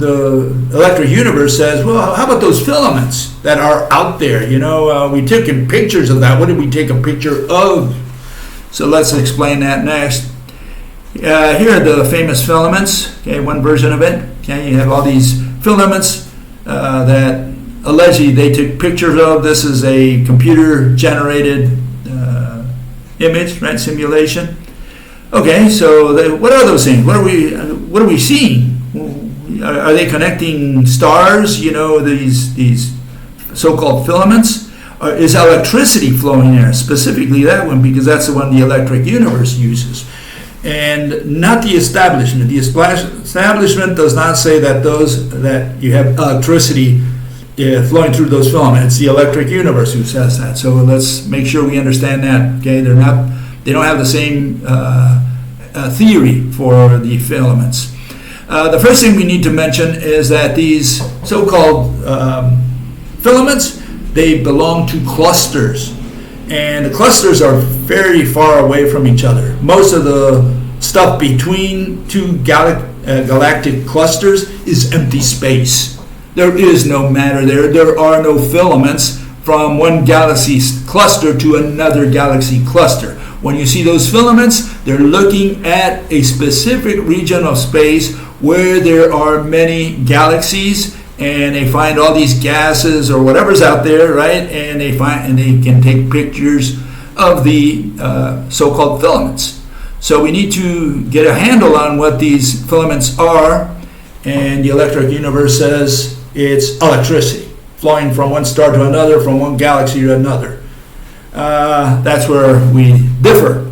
the electric universe says, well, how about those filaments that are out there? You know, we took pictures of that. What did we take a picture of? So let's explain that next. Here are the famous filaments. Okay, one version of it. Okay, you have all these filaments that allegedly they took pictures of. This is a computer-generated image, right? Simulation. Okay, so what are those things? What are we seeing? Are they connecting stars? You know, these so-called filaments. Is electricity flowing there? Specifically that one, because that's the one the electric universe uses, and not the establishment. The establishment does not say that you have electricity flowing through those filaments. It's the electric universe who says that. So let's make sure we understand that. Okay, they don't have the same theory for the filaments. The first thing we need to mention is that these so-called filaments, they belong to clusters, and the clusters are very far away from each other. Most of the stuff between two galactic clusters is empty space. There is no matter there. There are no filaments from one galaxy cluster to another galaxy cluster. When you see those filaments, they're looking at a specific region of space where there are many galaxies, and they find all these gases or whatever's out there, right? And they can take pictures of the so-called filaments. So we need to get a handle on what these filaments are, and the electric universe says it's electricity flowing from one star to another, from one galaxy to another. That's where we differ.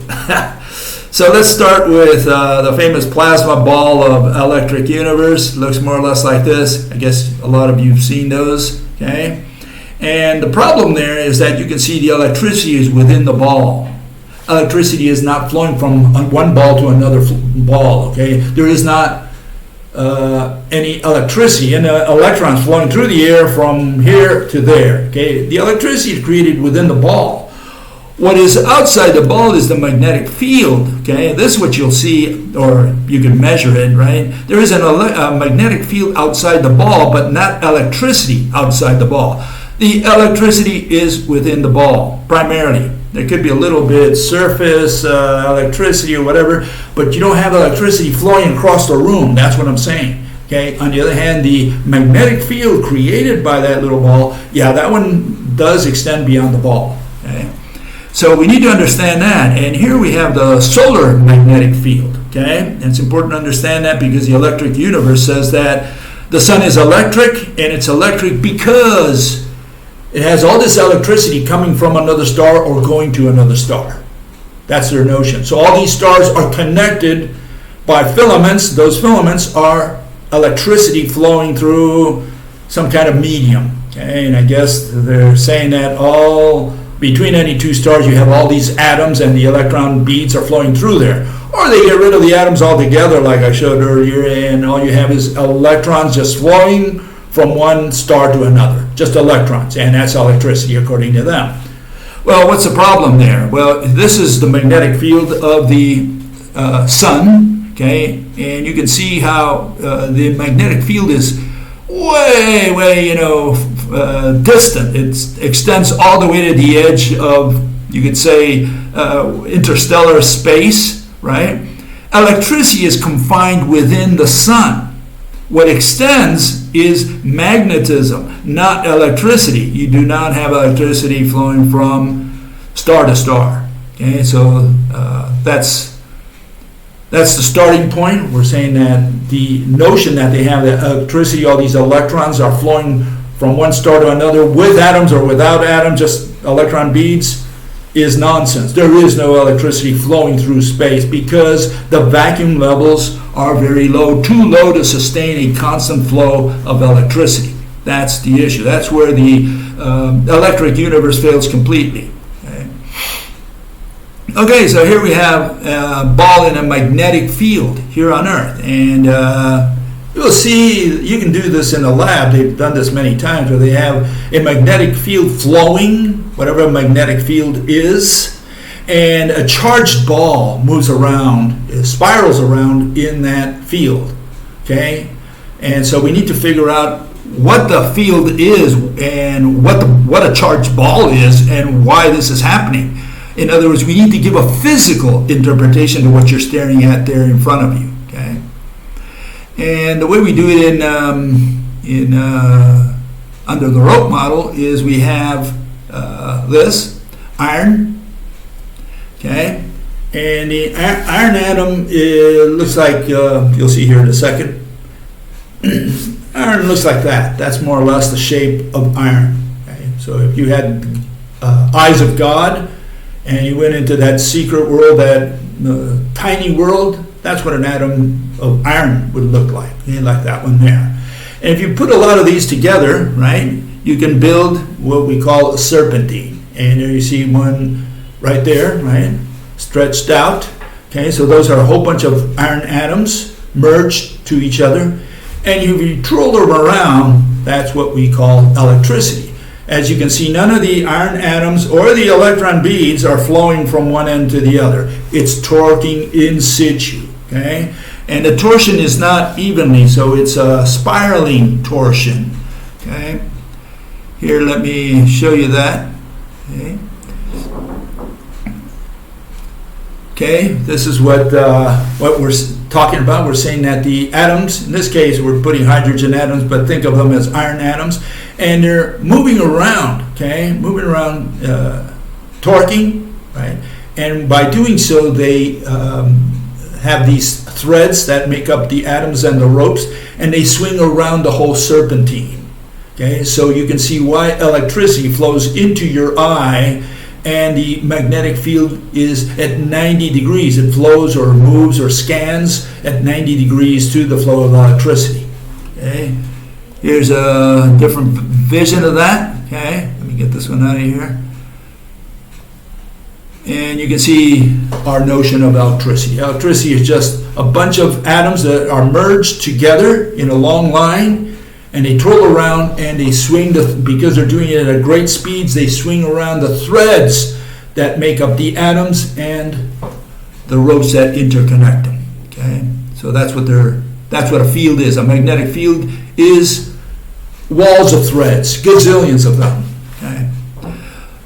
So let's start with the famous plasma ball of electric universe. Looks more or less like this. I guess a lot of you have seen those. Okay, and the problem there is that you can see the electricity is within the ball. Electricity is not flowing from one ball to another ball. Okay, there is not any electricity and electrons flowing through the air from here to there. Okay, the electricity is created within the ball. What is outside the ball is the magnetic field. Okay, this is what you'll see, or you can measure it, right? There is a magnetic field outside the ball, but not electricity outside the ball. The electricity is within the ball, primarily. There could be a little bit surface electricity or whatever, but you don't have electricity flowing across the room. That's what I'm saying. Okay. On the other hand, the magnetic field created by that little ball, yeah, that one does extend beyond the ball. Okay. So we need to understand that. And here we have the solar magnetic field. Okay. And it's important to understand that because the electric universe says that the sun is electric, and it's electric because it has all this electricity coming from another star or going to another star. That's their notion. So all these stars are connected by filaments. Those filaments are electricity flowing through some kind of medium. Okay, and I guess they're saying that all between any two stars you have all these atoms and the electron beads are flowing through there. Or they get rid of the atoms altogether like I showed earlier, and all you have is electrons just flowing from one star to another. Just electrons, and that's electricity according to them. Well, what's the problem there? Well, this is the magnetic field of the sun, okay, and you can see how the magnetic field is way, distant. It extends all the way to the edge of, you could say, interstellar space, right? Electricity is confined within the sun. What extends is magnetism, not electricity. You do not have electricity flowing from star to star. Okay, so that's the starting point. We're saying that the notion that they have that electricity, all these electrons are flowing from one star to another with atoms or without atoms, just electron beads, is nonsense. There is no electricity flowing through space because the vacuum levels are very low, too low to sustain a constant flow of electricity. That's the issue. That's where the electric universe fails completely. Okay, so here we have a ball in a magnetic field here on Earth, and you'll see, you can do this in a lab. They've done this many times where they have a magnetic field flowing, whatever a magnetic field is, and a charged ball moves around, it spirals around in that field, okay? And so we need to figure out what the field is and what a charged ball is and why this is happening. In other words, we need to give a physical interpretation to what you're staring at there in front of you. Okay, and the way we do it under the rope model is we have this iron. Okay, and the iron atom looks like you'll see here in a second. Iron looks like that. That's more or less the shape of iron. Okay? So if you had eyes of God and you went into that secret world, that tiny world, that's what an atom of iron would look like. Okay? Like that one there. And if you put a lot of these together, right, you can build what we call a serpentine. And there you see one right there, right, stretched out. Okay, so those are a whole bunch of iron atoms merged to each other. And if you twirl them around, that's what we call electricity. As you can see, none of the iron atoms or the electron beads are flowing from one end to the other. It's torquing in situ, okay? And the torsion is not evenly, so it's a spiraling torsion, okay? Here, let me show you that, okay? Okay, this is what we're talking about. We're saying that the atoms, in this case, we're putting hydrogen atoms, but think of them as iron atoms, and they're moving around, okay, torquing, right? And by doing so, they have these threads that make up the atoms and the ropes, and they swing around the whole serpentine, okay? So you can see why electricity flows into your eye. And the magnetic field is at 90 degrees. It flows or moves or scans at 90 degrees to the flow of electricity. Okay, here's a different vision of that. Okay, let me get this one out of here. And you can see our notion of electricity. Electricity is just a bunch of atoms that are merged together in a long line, and they twirl around and they swing, because they're doing it at great speeds, they swing around the threads that make up the atoms and the ropes that interconnect them. Okay, so that's what a field is. A magnetic field is walls of threads, gazillions of them.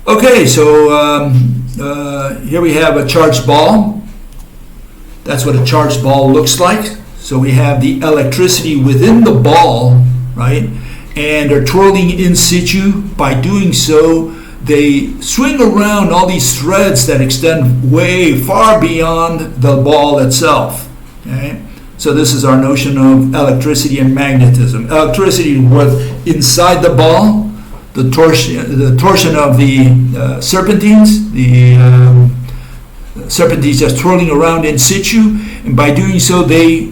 Okay, so here we have a charged ball. That's what a charged ball looks like. So we have the electricity within the ball, right? And they're twirling in situ. By doing so, they swing around all these threads that extend way far beyond the ball itself. Okay? So this is our notion of electricity and magnetism. Electricity was inside the ball, the torsion of the serpentines, serpentines just twirling around in situ, and by doing so, they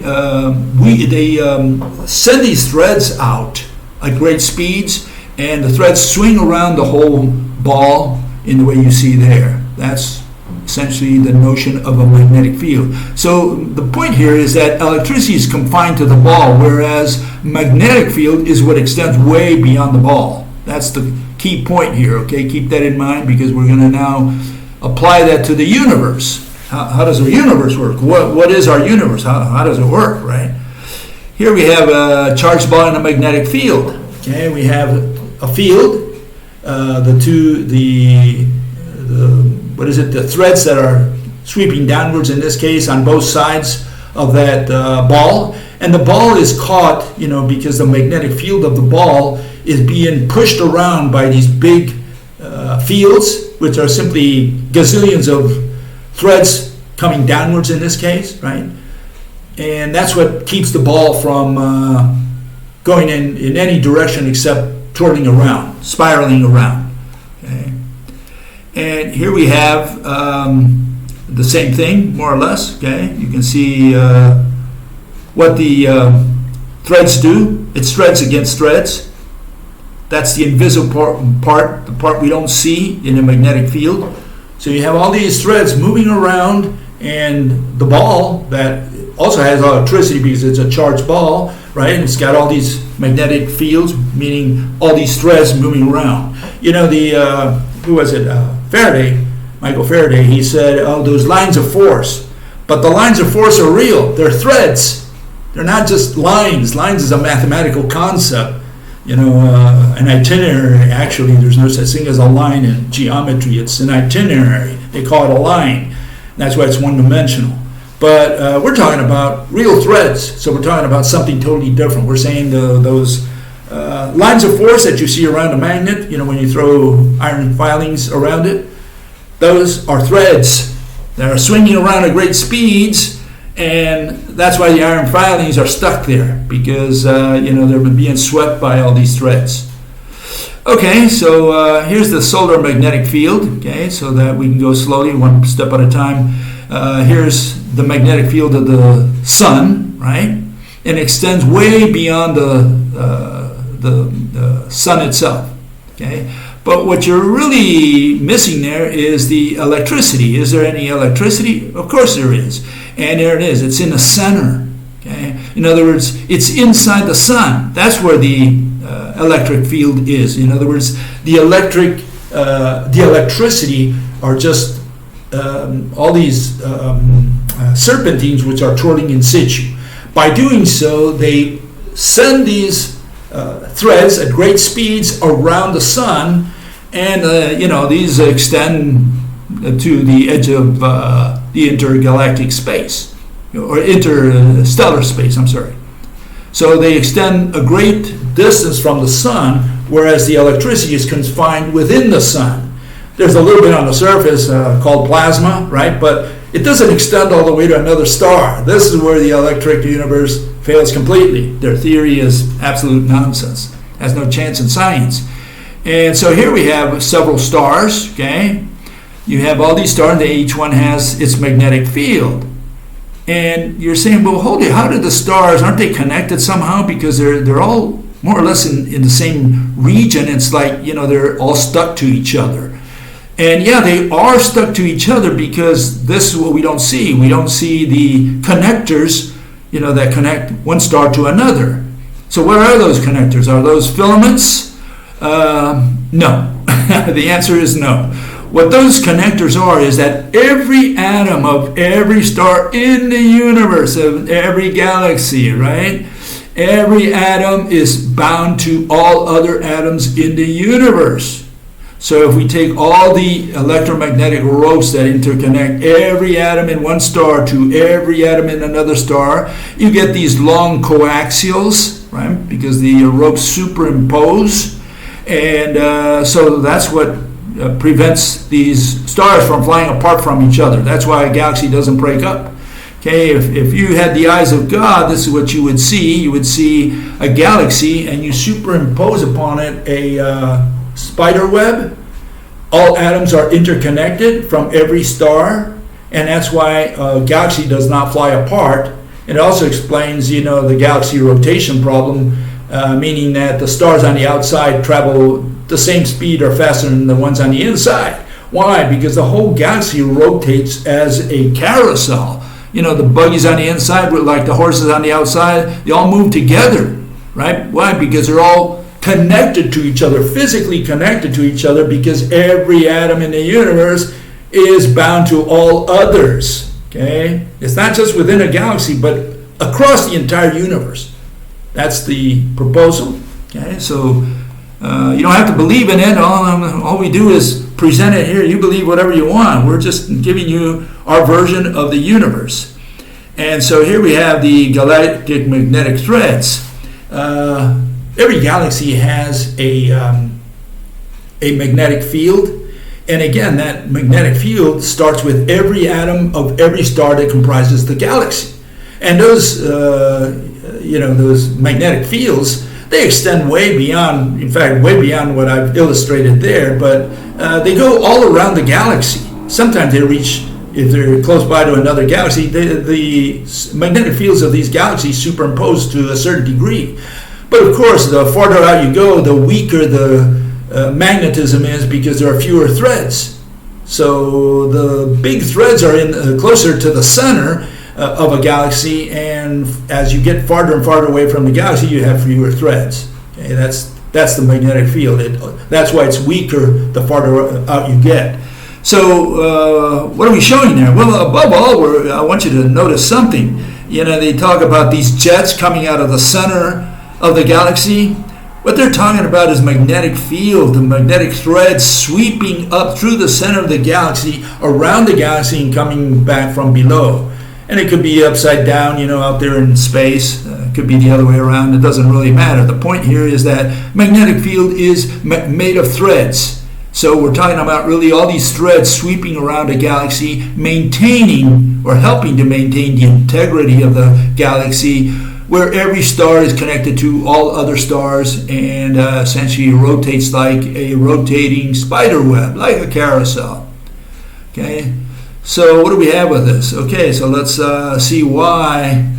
send these threads out at great speeds, and the threads swing around the whole ball in the way you see there. That's essentially the notion of a magnetic field. So the point here is that electricity is confined to the ball, whereas magnetic field is what extends way beyond the ball. That's the key point here. Okay, keep that in mind, because we're going to now apply that to the universe. How does the universe work? What is our universe? How does it work, right? Here we have a charged ball and a magnetic field. Okay, we have a field. The threads that are sweeping downwards, in this case, on both sides of that ball. And the ball is caught, because the magnetic field of the ball is being pushed around by these big fields, which are simply gazillions of threads coming downwards in this case, right? And that's what keeps the ball from going in any direction except twirling around, spiraling around. Okay? And here we have the same thing, more or less. Okay, you can see what the threads do. It's threads against threads. That's the invisible part, the part we don't see in a magnetic field. So you have all these threads moving around, and the ball that also has electricity because it's a charged ball, right? And it's got all these magnetic fields, meaning all these threads moving around. Who was it? Faraday, Michael Faraday, he said, those lines of force. But the lines of force are real. They're threads. They're not just lines. Lines is a mathematical concept. An itinerary, actually, there's no such thing as a line in geometry. It's an itinerary. They call it a line. That's why it's one-dimensional. But we're talking about real threads. So we're talking about something totally different. We're saying those lines of force that you see around a magnet, when you throw iron filings around it, those are threads that are swinging around at great speeds, and that's why the iron filings are stuck there, because they're being swept by all these threads. Okay, so here's the solar magnetic field, okay, so that we can go slowly, one step at a time. Here's the magnetic field of the sun, right? And extends way beyond the sun itself, okay? But what you're really missing there is the electricity. Is there any electricity? Of course there is. And there it is. It's in the center, okay? In other words, it's inside the sun. That's where the electric field is. In other words, the electricity are just all these serpentines which are twirling in situ. By doing so, they send these threads at great speeds around the sun, and these extend to the edge of the intergalactic space, or interstellar space, I'm sorry. So they extend a great distance from the sun, whereas the electricity is confined within the sun. There's a little bit on the surface called plasma, right? But it doesn't extend all the way to another star. This is where the electric universe fails completely. Their theory is absolute nonsense. Has no chance in science. And so here we have several stars, okay? You have all these stars, and each one has its magnetic field. And you're saying, well, hold it, how did the stars, aren't they connected somehow? Because they're all more or less in the same region. It's like, they're all stuck to each other. And yeah, they are stuck to each other, because this is what we don't see. We don't see the connectors, that connect one star to another. So what are those connectors? Are those filaments? No. The answer is no. What those connectors are is that every atom of every star in the universe, of every galaxy, right? Every atom is bound to all other atoms in the universe. So if we take all the electromagnetic ropes that interconnect every atom in one star to every atom in another star, you get these long coaxials, right? Because the ropes superimpose. And so that's what prevents these stars from flying apart from each other. That's why a galaxy doesn't break up. Okay, if you had the eyes of God, this is what you would see. You would see a galaxy, and you superimpose upon it a spider web. All atoms are interconnected from every star, and that's why a galaxy does not fly apart. It also explains, the galaxy rotation problem, meaning that the stars on the outside travel the same speed or faster than the ones on the inside. Why? Because the whole galaxy rotates as a carousel. The buggies on the inside, like the horses on the outside, they all move together, right? Why? Because they're all connected to each other, physically connected to each other, because every atom in the universe is bound to all others, okay? It's not just within a galaxy, but across the entire universe. That's the proposal, okay? So you don't have to believe in it. All we do is present it here. You believe whatever you want. We're just giving you our version of the universe. And so here we have the galactic magnetic threads. Every galaxy has a magnetic field, and again, that magnetic field starts with every atom of every star that comprises the galaxy. And those, those magnetic fields, they extend way beyond, in fact, way beyond what I've illustrated there, but they go all around the galaxy. Sometimes they reach, if they're close by to another galaxy, the magnetic fields of these galaxies superimpose to a certain degree. But of course, the farther out you go, the weaker the magnetism is, because there are fewer threads. So the big threads are in closer to the center of a galaxy, and as you get farther and farther away from the galaxy, you have fewer threads. Okay, that's the magnetic field. That's why it's weaker the farther out you get. So what are we showing there? Well, above all, I want you to notice something. They talk about these jets coming out of the center of the galaxy. What they're talking about is magnetic field, the magnetic threads sweeping up through the center of the galaxy, around the galaxy, and coming back from below. And it could be upside down, out there in space. It could be the other way around. It doesn't really matter. The point here is that magnetic field is made of threads. So we're talking about really all these threads sweeping around a galaxy, maintaining or helping to maintain the integrity of the galaxy, where every star is connected to all other stars and essentially rotates like a rotating spider web, like a carousel. Okay, so what do we have with this? Okay, so let's see why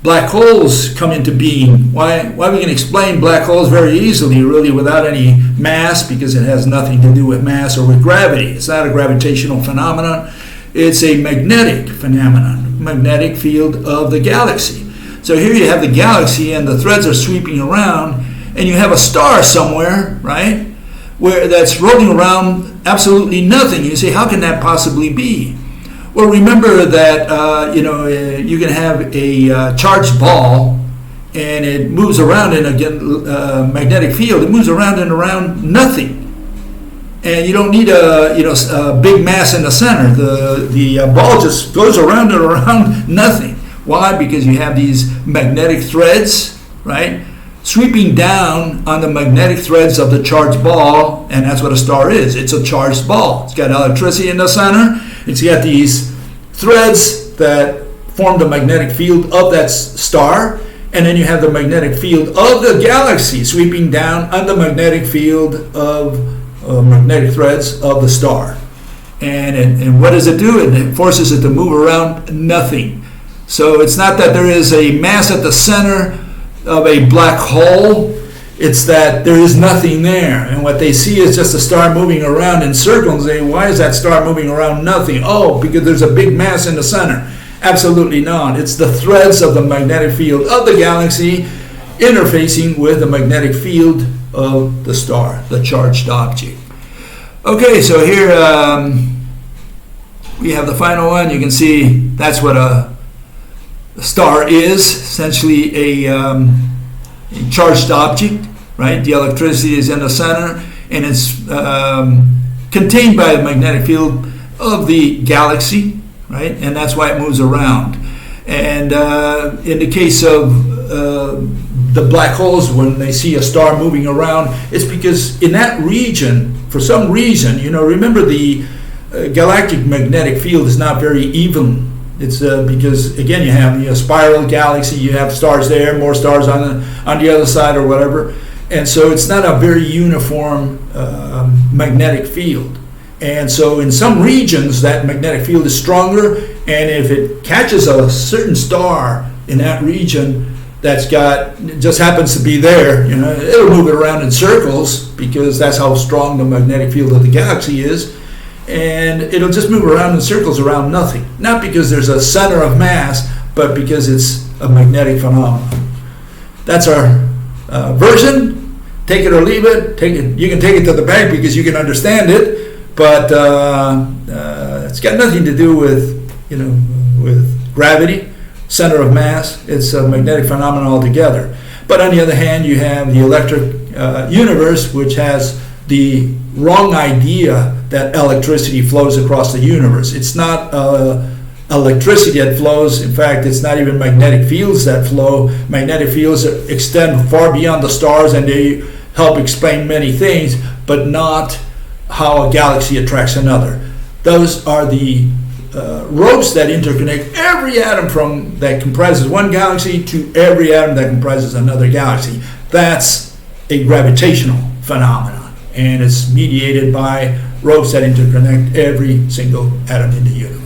black holes come into being. Why we can explain black holes very easily, really, without any mass, because it has nothing to do with mass or with gravity. It's not a gravitational phenomenon. It's a magnetic phenomenon, magnetic field of the galaxy. So here you have the galaxy and the threads are sweeping around, and you have a star somewhere, right, where that's rolling around absolutely nothing. You say, how can that possibly be? Well, remember that you can have a charged ball, and it moves around in a magnetic field. It moves around and around nothing, and you don't need a big mass in the center. The ball just goes around and around nothing. Why? Because you have these magnetic threads, right, sweeping down on the magnetic threads of the charged ball, and that's what a star is. It's a charged ball. It's got electricity in the center. It's got these threads that form the magnetic field of that star, and then you have the magnetic field of the galaxy sweeping down on the magnetic field of magnetic threads of the star. And what does it do? It forces it to move around nothing. So it's not that there is a mass at the center of a black hole, it's that there is nothing there. And what they see is just a star moving around in circles. They say, why is that star moving around nothing? Oh, because there's a big mass in the center. Absolutely not. It's the threads of the magnetic field of the galaxy interfacing with the magnetic field of the star, the charged object. Okay, so here we have the final one. You can see that's what a star is, essentially a charged object, right? The electricity is in the center, and it's contained by the magnetic field of the galaxy, right? And that's why it moves around. And in the case of the black holes, when they see a star moving around, it's because in that region, for some reason, remember the galactic magnetic field is not very even. It's because, again, you have a spiral galaxy, you have stars there, more stars on the other side or whatever. And so it's not a very uniform magnetic field. And so in some regions, that magnetic field is stronger, and if it catches a certain star in that region just happens to be there, it'll move it around in circles because that's how strong the magnetic field of the galaxy is. And it'll just move around in circles around nothing. Not because there's a center of mass, but because it's a magnetic phenomenon. That's our version. Take it or leave it. You can take it to the bank because you can understand it, but it's got nothing to do with with gravity, center of mass. It's a magnetic phenomenon altogether. But on the other hand, you have the electric universe, which has the wrong idea that electricity flows across the universe. It's not electricity that flows. In fact, it's not even magnetic fields that flow. Magnetic fields extend far beyond the stars, and they help explain many things, but not how a galaxy attracts another. Those are the ropes that interconnect every atom that comprises one galaxy to every atom that comprises another galaxy. That's a gravitational phenomenon, and it's mediated by ropes that interconnect every single atom in the universe.